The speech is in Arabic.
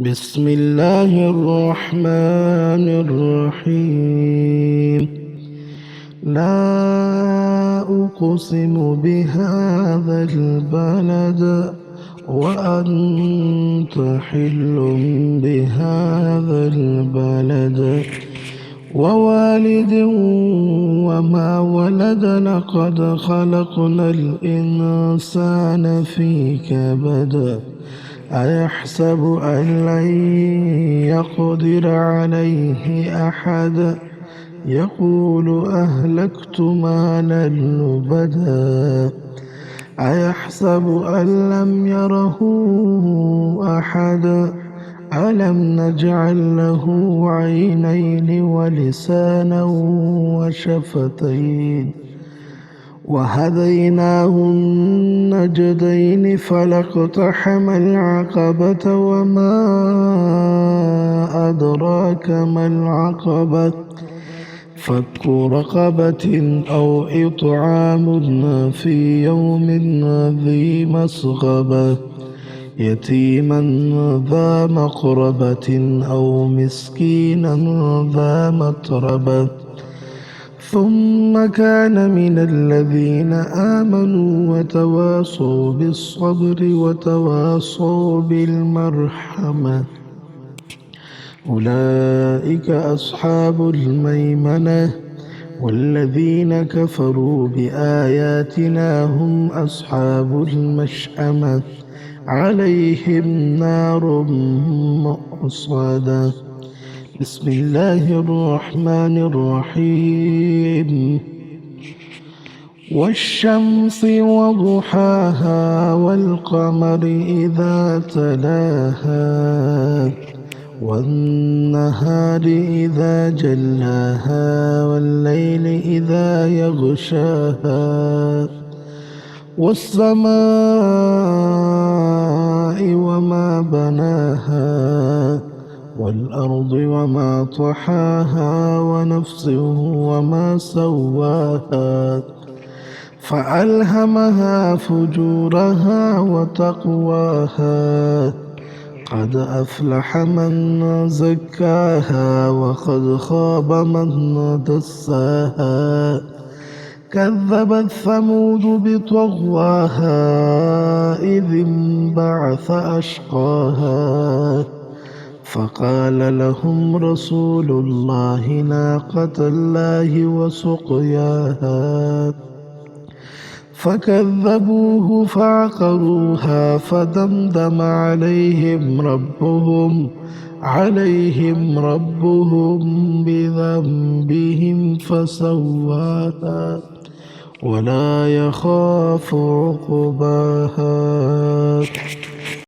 بسم الله الرحمن الرحيم. لا أقسم بهذا البلد وأنت حل بهذا البلد ووالد وما ولد لقد خلقنا الإنسان في كبد أيحسب أن لن يقدر عليه أحد يقول أهلكت مالا لبدا أيحسب أن لم يره أحد ألم نجعل له عينين ولسانا وشفتين وهديناه النجدين فلاقتحم العقبة وما أدراك ما العقبة فك رقبة أو إطعام في يوم ذي مسغبة يتيما ذا مقربة أو مسكينا ذا متربة ثم كان من الذين آمنوا وتواصوا بالصبر وتواصوا بالمرحمة أولئك أصحاب الميمنة والذين كفروا بآياتنا هم أصحاب المشأمة عليهم نار مؤصدة. بسم الله الرحمن الرحيم. والشمس وضحاها والقمر إذا تلاها والنهار إذا جلاها والليل إذا يغشاها والسماء وما بناها والأرض وما طحاها ونفس وما سواها فألهمها فجورها وتقواها قد أفلح من زكاها وقد خاب من دساها كذبت ثمود بطغواها إذ انبعث أشقاها فقال لهم رسول الله ناقة الله وسقياها فكذبوه فعقروها فدمدم عليهم ربهم بذنبهم فسواها ولا يخاف عقباها.